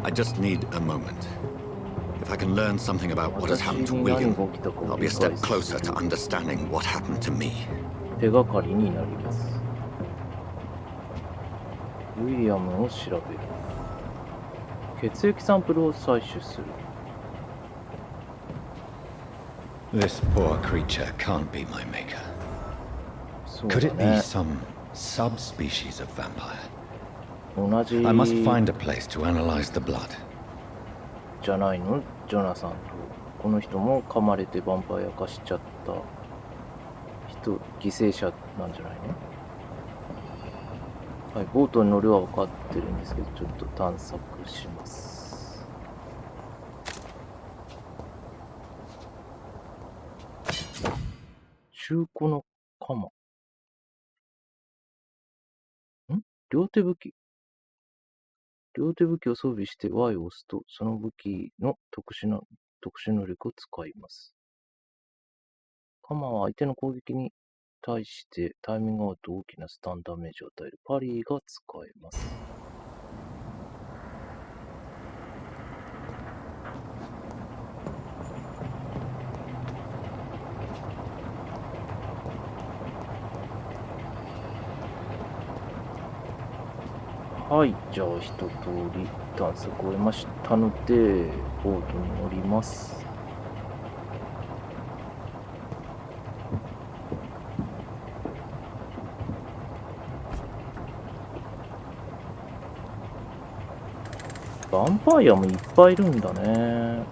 I just need a moment. If I can learn something about what has happened to William, I'll be a step closer to understanding what happened to me. 手がかりになります。ウィリアムを調べる。血液サンプルを採取する。This poor creature can't be my maker. Could it be some subspecies of vampire? 同じ I must find a place to analyze the blood. じゃないの、ジョナサンと。この人も噛まれてヴァンパイア化しちゃった人、犠牲者なんじゃないの？はい、ボートに乗るは分かってるんですけど、ちょっと探索します。中古の鎌。両手武器。両手武器を装備して Y を押すと、その武器の特殊能力を使います。鎌は相手の攻撃に対してタイミングが合うと大きなスタンダメージを与えるパリーが使えます。はい、じゃあ一通り探索を終えましたので、ボートに乗ります。ヴァンパイアもいっぱいいるんだね。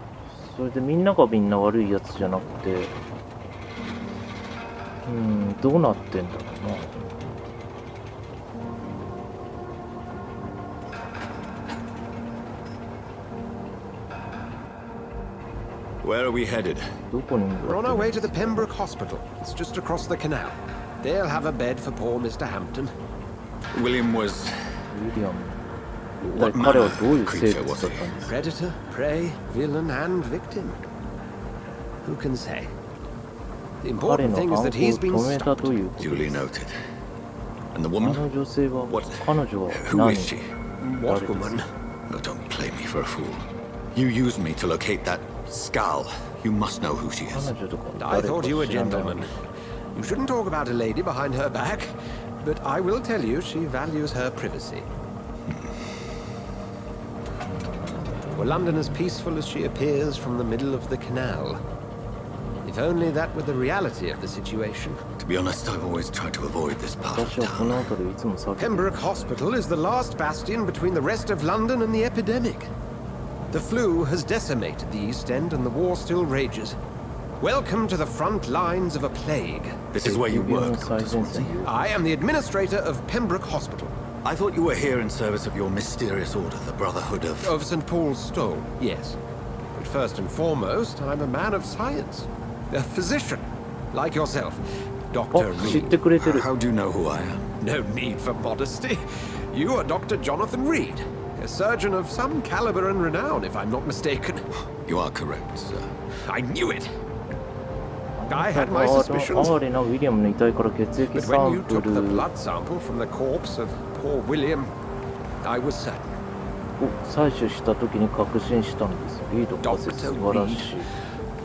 それでみんながみんな悪いやつじゃなくて、どうなってんだろうな。Where are we headed? We're on our way to the Pembroke Hospital. It's just across the canal. They'll have a bed for poor Mr. Hampton. William was... ウィリアム。What 彼 manner はどういう of 生 creature 物 was だったんですか？ Predator, prey, villain, and victim. Who can say? The 彼 important の thing 犯 is 行を that he's been 止めた stopped. ということで duly す。 noted. And the あ woman? の女性は、 What? 彼女は Who 何？ is she? What woman? Oh, don't play me for a fool. You used me to locate that skull. You must know who she 彼 is. 女とか I 誰か thought you were 知らない。 gentlemen. You shouldn't talk about a lady behind her back. But I will tell you she values her privacy. Were London as peaceful as she appears from the middle of the canal? If only that were the reality of the situation. To be honest, I've always tried to avoid this part of 私はこの town. 辺りをいつも避けている。 Pembroke Hospital is the last bastion between the rest of London and the epidemic. The flu has decimated the East End and the war still rages. Welcome to the front lines of a plague. This is where you 疫病の work, 最 Dr. 前 Swansea. 線。 I am the administrator of Pembroke Hospital. I thought you were here in service of your mysterious order, the Brotherhood of... Of St. Paul's Stole, yes. But first and foremost, I'm a man of science. A physician, like yourself. あ、 Dr. 知って Reed. くれてる。 How do you know who I am? No need for modesty. You are Dr. Jonathan Reed, a surgeon of some caliber and renown, if I'm not mistaken. You are correct, sir. I knew it. I had my 哀 suspicions. れなウィリアムの遺体から血液 But サ when ン you プ took ル the blood sample from the corpse of poor William, I was certain. を採取した時に確信したのです。リード仮説素晴らしい。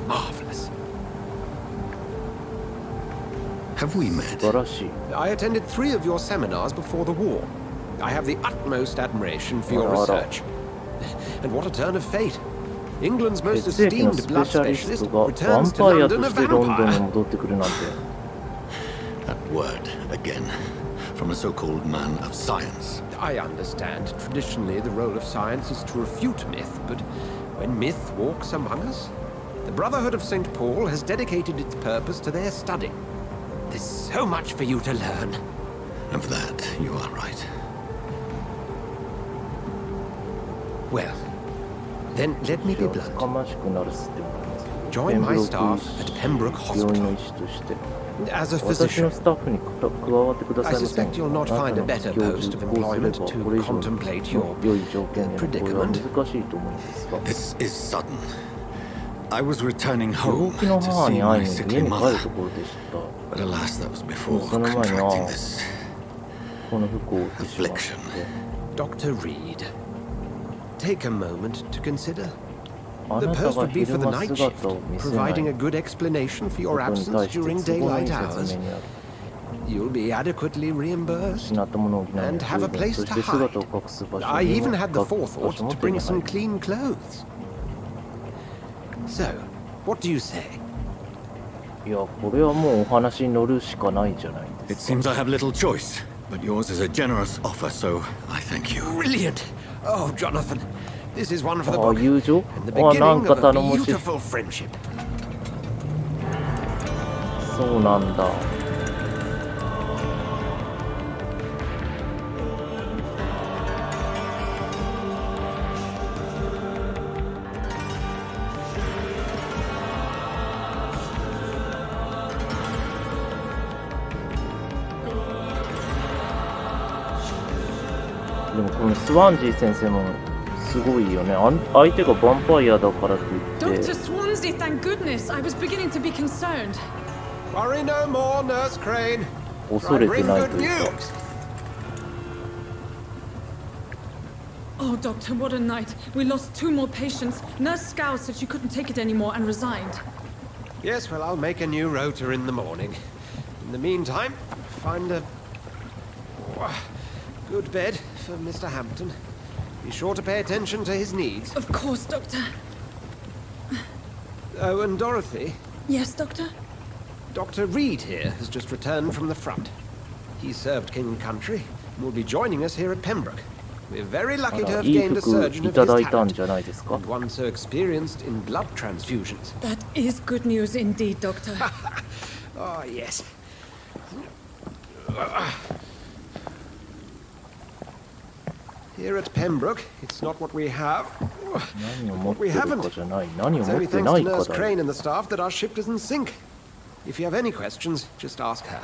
Marvelous. Have we met? 素晴らしい。 I attended 3 of your seminars before the war. I have the utmost admiration for your research. And what a turn of fate. England's most 血液の esteemed スペ blood シャリス specialist トがヴァ returns ン to パイアと London a してロンドンに vampire. 戻ってくるなんて。 That word, again, from a so-called man of science. I understand. Traditionally, the role of science is to refute myth, but when myth walks among us, the Brotherhood of St. Paul has dedicated its purpose to their study. There's so much for you to learn. And for that, you are right. Well, then let me be 厚 blunt. かましくなるすってもらいます。 Join my staff at Pembroke 病院 Hospital. の医師として。 As a 私の physician, スタッフに加わってください I ません suspect か。 you'll not あな find た a の better 教 post 授 of こうすれ employment ば to これ以上 contemplate your 良い条件での雇用は predicament. 難しいと思うんですが。 This is sudden. I was returning 病 home 気の to 母 see に my 会いに sickly 家に帰 mother. るところでした。 But alas, that was before その前に contracting this この服を負ってしまって。 Dr. Reed. take a moment to consider? あ The なた post が would be 昼 for the 間 night 姿 shift, を見せない providing a good explanation for こ your とに absence 対して during 都合のい daylight い説 hours. 明にある。 You'll be adequately reimbursed 失ったものを補うには and 十 have a 分、 place そ to して姿を hide. 隠す場所 I に even も had the 場所 forethought も to 手に bring 入 some る。 clean clothes. So, what do you say? いや、これはもうお話に乗るしかないじゃないで It すか。 seems I have little choice, but yours is a generous offer, so I thank you. Brilliant! Oh, Jonathan, this is one for the ああ、 book 友情 and the ああ、なん beginning か of a 頼もしい。 beautiful friendship. そうなんだ。でもこのスワンジー先生もすごいよね。相手がヴァンパイアだからといって Dr. Swansea, thank goodness. I was beginning to be concerned. Worry no more, Nurse Crane. 恐 I れて bring ない good というか。 news. Oh, Doctor, what a night. We lost 2 more patients. Nurse Scow said she couldn't take it anymore and resigned. Yes, well, I'll make a new rota in the morning. In the meantime, find a good bed for Mr. Hampton. Be sure to pay attention to his needs. Of course, Doctor. Oh, and Dorothy, Yes, Doctor? Dr. Reed here has just returned from the front. He served King and Country and will be joining us here at Pembroke. We're very あ lucky to ら、 have いい gained a 服 surgeon い of た his だいたん talent, じゃないですか。 and one so experienced in blood transfusions. That is good news indeed, Doctor. Oh, yes. Here at Pembroke, it's not what we have. 何を持ってるかじゃない。何を It's 持っ only て thanks な to いか Nurse だよ。 Crane and the staff that our ship doesn't sink. If you have any questions, just ask her.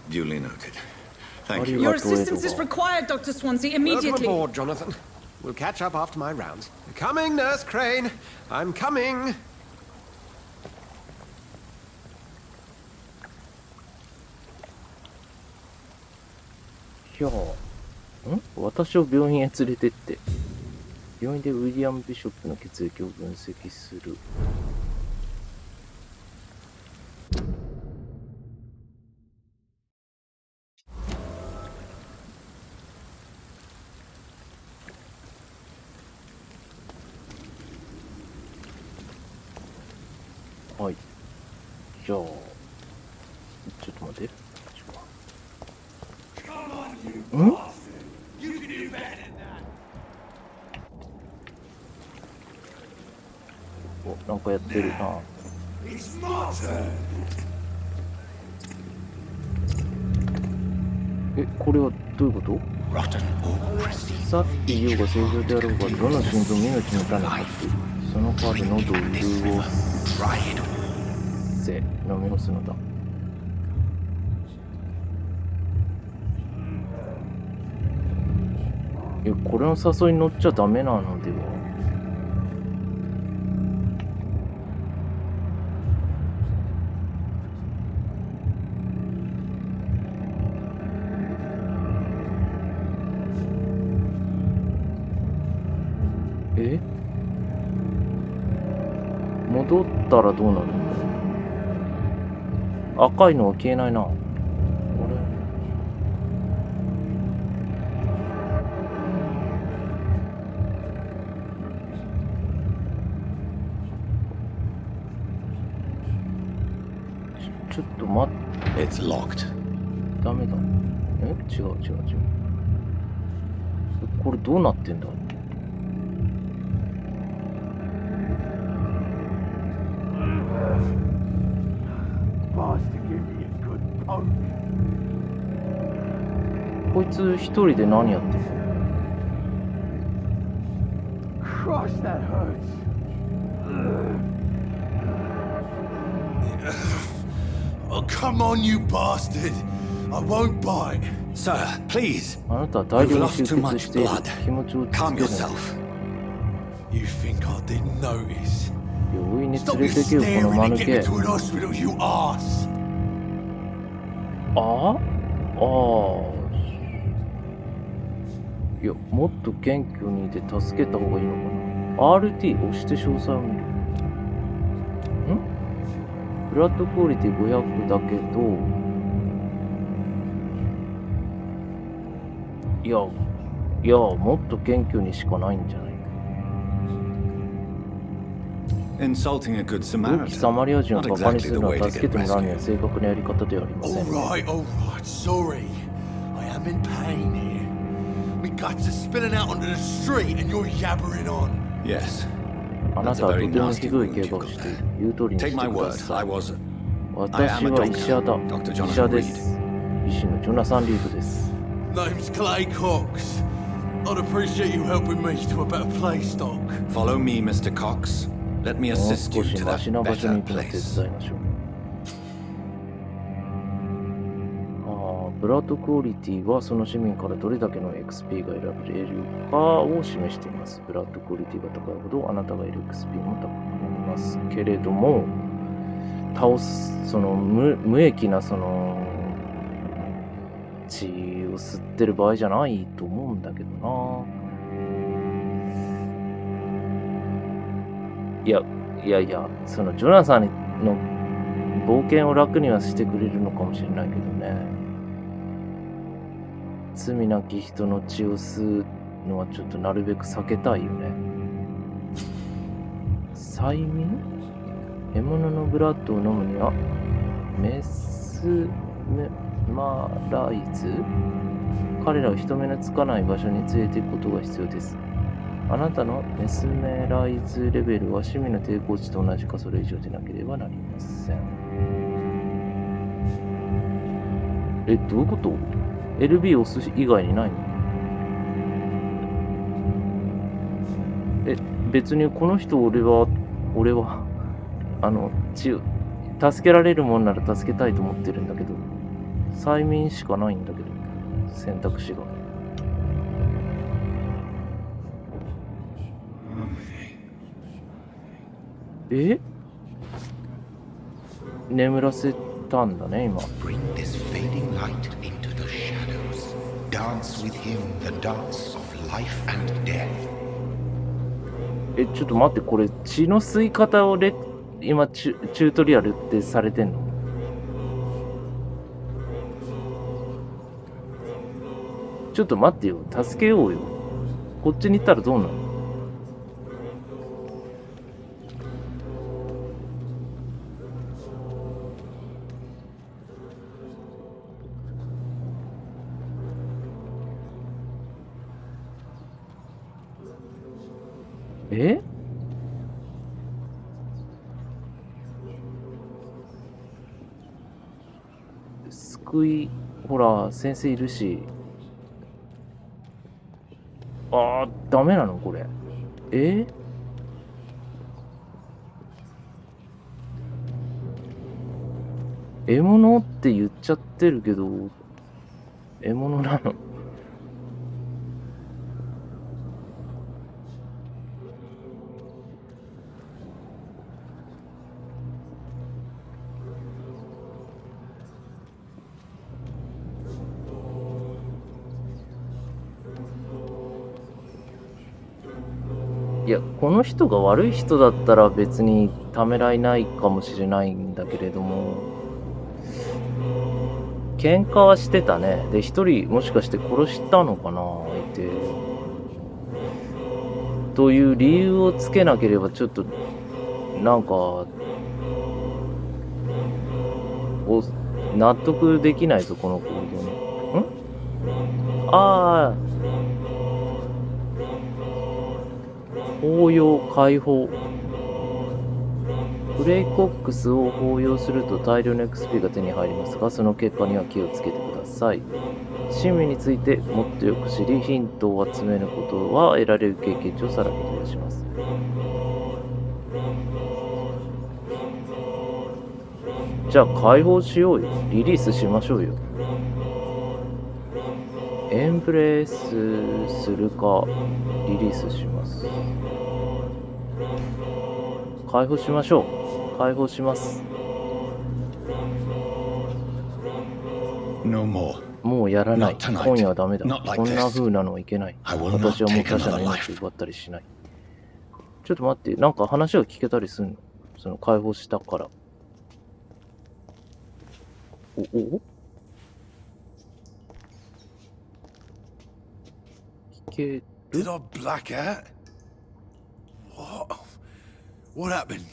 Duly noted. Thank あり you. Your がとうエド assistance is ガー。 required, Dr. Swansea, Welcome immediately. aboard, Jonathan. We'll catch up after my rounds. Coming, Nurse Crane. I'm coming. いや、私を病院へ連れてって。病院でウィリアム・ビショップの血液を分析する。はい。じゃあ、ちょっと待って。お、なんかやってるな。これはどういうこと Rotten all prestige. さっき言おうが正常であろうが、どの心臓も命の種になっている。そのカードのドルを Right. せ、飲み干すのだ。いや、これの誘いに乗っちゃダメなのでは。戻ったらどうなるんだ。赤いのは消えないな。あれ、ちょっと待って。 It's locked. ダメだ。違う。これどうなってんだ。こいつ一人で何やってんの。 Gosh, that hurts. Oh, come on, you bastard. I won't bite. Sir, please. あなたは大 You've 量に lost 集 too 結 much している。 blood. 気持ちを Calm つける。 yourself. You think I didn't notice? 病院に Stop 連 you れてけよ、この staring 間 and 抜 get け me。to an hospital, you ass. ああ。いや、もっと謙虚にいて助けた方がいいのかな。RT 押して詳細を見る。フラットクオリティ500だけど、いや、もっと謙虚にしかないんじゃない。Insulting a good 良きサ Samaritan. マリア人を Not バカに exactly す the るのは way to 助け get てもらうには rescued. 正確なやり方ではありません。 All right. Sorry. I am in pain here. My guts are spilling out onto the street and you're yabbering on. Yes. あな That's た a はと very ても nasty ひどい wound 怪 you've 我を got している。 there. 言う通りに Take して my くだ word, さ I い。 was. 私は医者だ。 Dr. 医 Jonathan 者です。医師のジョナサン・リードです。 Name's Clay Cox. I'd appreciate you helping me to a better place, Doc. Follow me, Mr. Cox. Let me もう assist 少 you し to マシ that な場所に better 行くのを手 place. 伝いましょう。ブラッドクオリティはその市民からどれだけの XP が選べるかを示しています。ブラッドクオリティが高いほどあなたが得る XP も高くなりますけれども、倒す、その無益なその血を吸ってる場合じゃないと思うんだけどな。いや、そのジョナサンの冒険を楽にはしてくれるのかもしれないけどね。罪なき人の血を吸うのはちょっとなるべく避けたいよね。催眠？獲物のブラッドを飲むにはメスマライズ？彼らを人目のつかない場所に連れて行くことが必要です。あなたのメスメライズレベルは趣味の抵抗値と同じかそれ以上でなければなりません。どういうこと？ LB を押す以外にないの？別にこの人俺は助けられるもんなら助けたいと思ってるんだけど、催眠しかないんだけど、選択肢が。眠らせたんだね、今。Bring this fading light into the shadows. Dance with him the dance of life and death. ちょっと待って、これ血の吸い方を今チュートリアルってされてんの？ちょっと待ってよ、助けようよ。こっちに行ったらどうなの？ほら、先生いるし。ダメなのこれ。獲物って言っちゃってるけど、獲物なの？いや、この人が悪い人だったら別にためらいないかもしれないんだけれども、喧嘩はしてたね。で、一人もしかして殺したのかな、相手。という理由をつけなければちょっと、なんか、納得できないぞ、この行動に。抱擁解放。クレイコックスを抱擁すると大量の XP が手に入りますが、その結果には気をつけてください。趣味についてもっとよく知り、ヒントを集めることは得られる経験値をさらに増やします。じゃあ解放しようよ。リリースしましょうよ。エンブレースするか、リリースします。解放しましょう。解放します。 No more. もうやらない。 Not tonight. 今夜はダメだ。 Not like こんな this. 風なのはいけない。 I will not 私はもう take 他者 another の命 life. を奪ったりしない。ちょっと待って、なんか話が聞けたりするの？その解放したから。お聞ける？ Did I black out? What happened?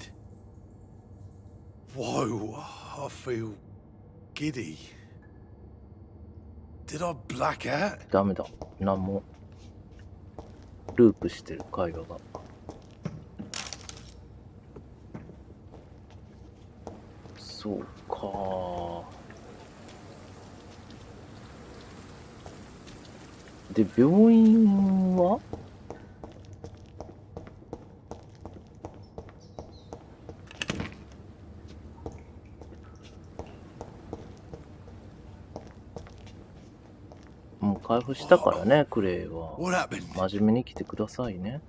Whoa, I feel giddy. Did I black out? ダメだ。なんも。ループしてる会話が。そうか。で、病院は？もう開封したからね、クレイは。 What happened? 真面目に来てくださいね。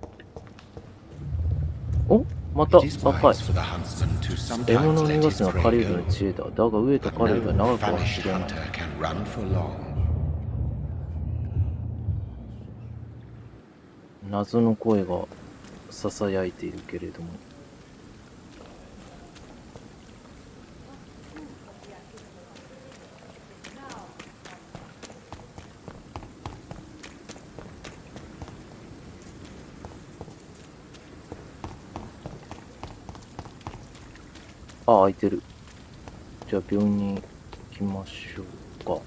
お、また It is 赤い。 wise for the huntsman to 獲 sometimes 物を逃 let が his すのは prey 狩人の go, 知恵だ。だが飢えた but 狩人は no 長くは famished 走れない。 hunter can run for long. 謎の声が囁いているけれども。あ、開いてる。じゃあ病院に行きましょうか。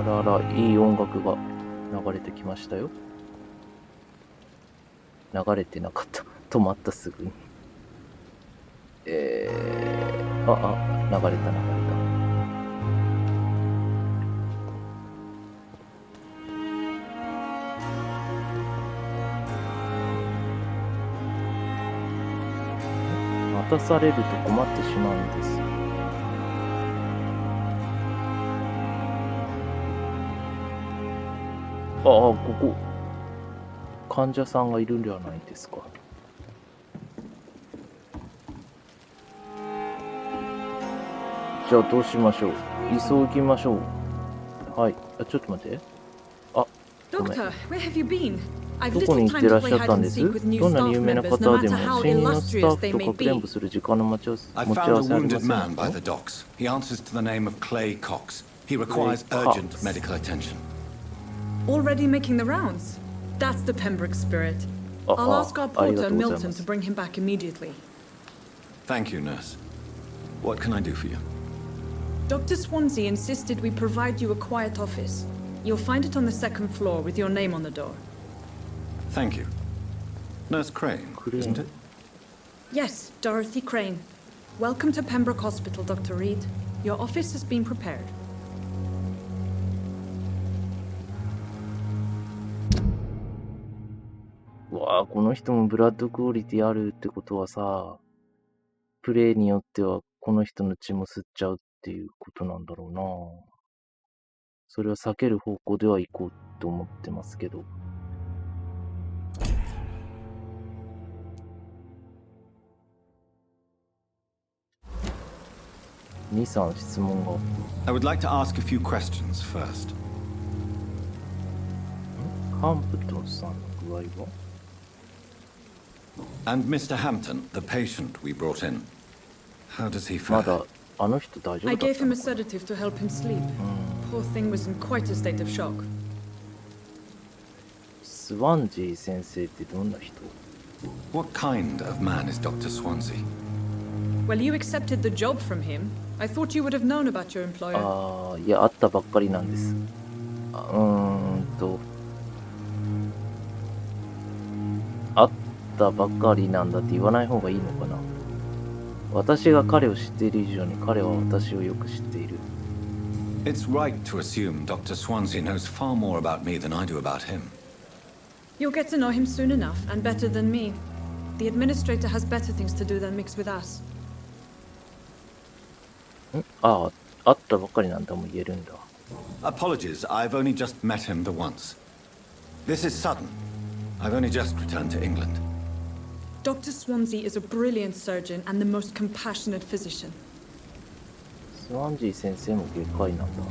あらら、いい音楽が流れてきましたよ。流れてなかった。止まったすぐに。流れた流れた。待たされると困ってしまうんです。ここ患者さんがいるんではないですか。じゃあどうしましょう。急ぎましょう。はい。ちょっと待って。ごめん。 Doctor, where have you been? I've どこ little に行っ time てら to っ play しゃった hide ん and です seek with new どんなに staff 有名な members, 方 no で matter も how 新任のスタッ illustrious フ they と may かくれん be. ぼする時間の持ち合わせ I 持ち合 found わ a せありま wounded せん man か by the docks. He answers to the name of Clay Cox. He requires Clay urgent Cox. medical attention. Already making the rounds? That's the Pembroke spirit. I'll ask our porter, Milton, to bring him back immediately. Thank you, nurse. What can I do for you? Dr. Swansea insisted we provide you a quiet office. You'll find it on the second floor with your name on the door. Thank you. Nurse Crane, isn't it? Yes, Dorothy Crane. Welcome to Pembroke Hospital, Dr. Reed. Your office has been prepared. わあ、この人もブラッドクオリティあるってことはさ、プレイによってはこの人の血も吸っちゃうっていうことなんだろうな。それは避ける方向では行こうと思ってますけど。2、3質問が。I would like to ask a few questions first. ハンプトンさんの具合は And Mr. Hampton, the patient we brought in. How does he ま fare? だあの人大丈 I 夫だっ gave た him の a sedative to help him sleep. Poor thing was in quite a state of shock. スワンジー先生ってどんな人 What kind of man is Dr. Swansea? Well, you accepted the job from him. I thought you would have known about your employer. いや、会ったばっかりなんです。会ったばかりなんだって言わない方がいいのかな。私が彼を知っている以上に彼は私をよく知っている。It's right to assume Dr. Swansea knows far more about me than I do about him. You'll get to know him soon enough, and better than me. The administrator has better things to do than mix with us. 会ったばっかりなんだも言えるんだ。Apologies, I've only just met him the once. This is sudden. I've only just returned to England. Dr. Swansea is a brilliant surgeon and the most compassionate physician. スワンジー先生も外科医なんだ。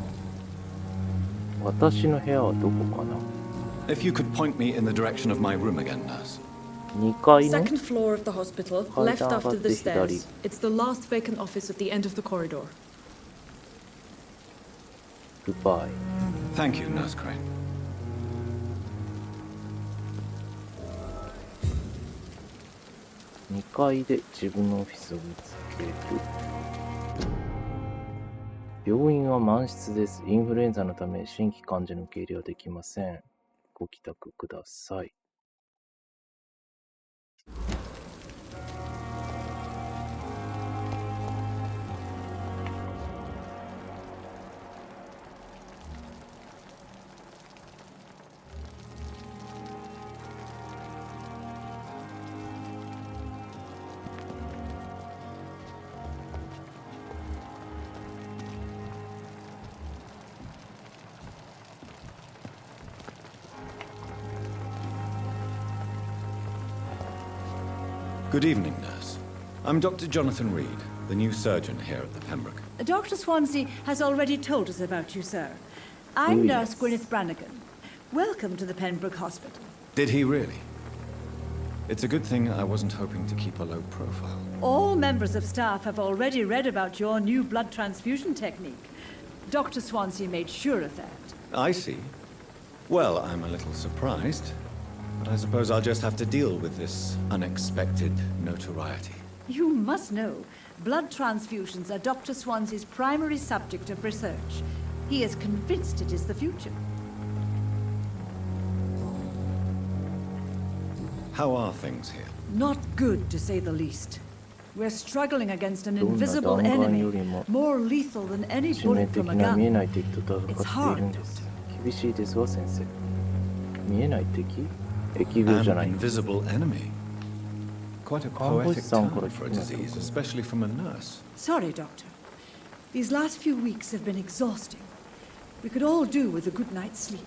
私の部屋はどこかな？ If you could point me in the direction of my room again, nurse. 2階の Second floor of the hospital, left after the stairs. It's the last vacant office at the end of the corridor. Goodbye. Thank you, Nurse Crane. 2階で自分のオフィスを見つける。病院は満室です。インフルエンザのため新規患者の受け入れはできません。ご帰宅ください。Good evening, nurse. I'm Dr. Jonathan Reed, the new surgeon here at the Pembroke. Dr. Swansea has already told us about you, sir. I'm Nurse Gwyneth Brannigan. Welcome to the Pembroke Hospital. Did he really? It's a good thing I wasn't hoping to keep a low profile. All members of staff have already read about your new blood transfusion technique. Dr. Swansea made sure of that. I see. Well, I'm a little surprised, but I suppose I'll just have to deal with this unexpected notoriety. You must know, blood transfusions are Dr. Swansea's primary subject of research. He is convinced it is the future. How are things here? Not good, to say the least. We're struggling against an invisible enemy, more lethal than any 致命 bullet 的 from a な見え gun. ない敵と戦っているんです。厳しいですわ、先生。見えない敵？疫病じゃ An ない。 invisible enemy. Quite a 看護師 poetic さんか term ら for 聞 a きました disease, especially from a nurse. Sorry, Doctor. These last few weeks have been exhausting. We could all do with a good night's sleep.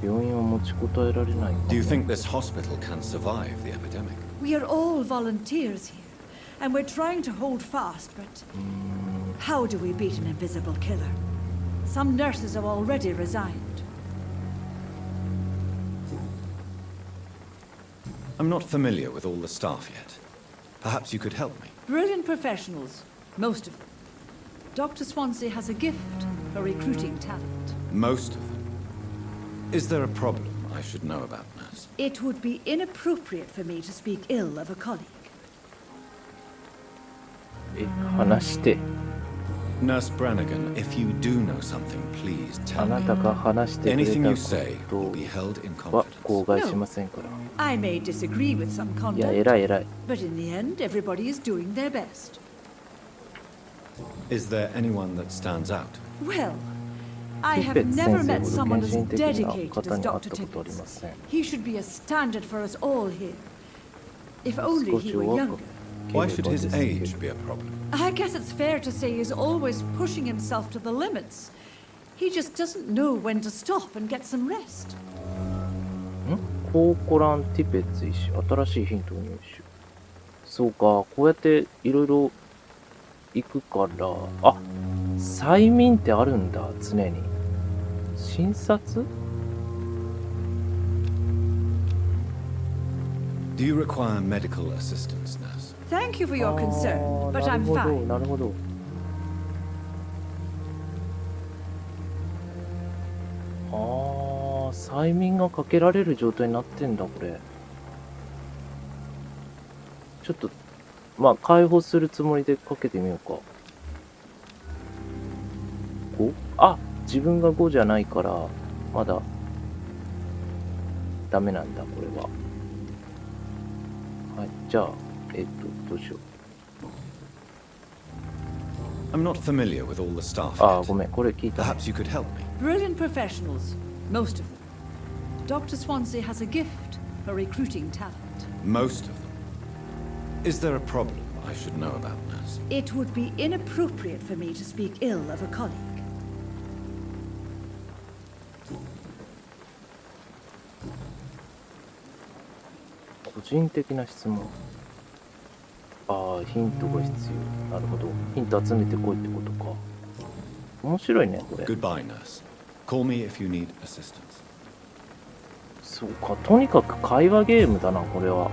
病院は持ちこたえられないかも。 Do you think this hospital can survive the epidemic? We are all volunteers here, and we're trying to hold fast, but how do we beat an invisible killer? Some nurses have already resigned. I'm not familiar with all the staff yet. Perhaps you could help me. Brilliant professionals, most of them. Dr. Swansea has a gift for recruiting talent. Most of them. Is there a problem I should know about, nurse? It would be inappropriate for me to speak ill of a colleague. 話して。 Nurse Brannigan, if you do know something, please あ tell な me. たが話してくれ Anything た you say こ will be held in とは confidence. 口外しませんから。 I may disagree with some いや、 conduct, 偉い偉い。 but in the end, everybody is doing their best. Is there anyone that stands out? Well, I ピ have ペッツ never 先 met 生ほ someone ど as 献身的な dedicated 方 as に会っ Dr. たことありま Tippins. せん。 He should be a standard for us all here. If only 少 he し were 若 younger. け Why れ should ば his ですけ age ど。 be a problem? I guess it's fair to say he's always pushing himself to the limits. He just doesn't know when to stop and get some rest. コーコラン・ティペッツ医師、新しいヒントを入手。そうか、こうやっていろいろ行くから、あ、催眠ってあるんだ、常に。診察？ Do you require medical assistance, nurse? Thank you for your あ concern, ー but な I'm るほど、 fine. なるほど。ああ、催眠がかけられる状態になってんだ、これ。ちょっと、まあ、解放するつもりでかけてみようか。5？あ、自分が5じゃないから、まだ、ダメなんだ、これは。はい、じゃあ、どうしよう。 I'm not familiar with all the staff あー、 yet. ごめん、これ聞いたね。 Perhaps you could help me. Brilliant professionals, most of them. Dr. Swansea has a gift for recruiting talent. Most of them. Is there a problem I should know about, nurse? It would be inappropriate for me to speak ill of a colleague. 個人的な質問。ああ、あ、ヒントが必要。なるほど。ヒント集めてこいってことか。面白いね、これ。Goodbye, nurse. Call me if you need assistance. そうか、とにかく会話ゲームだな、これは。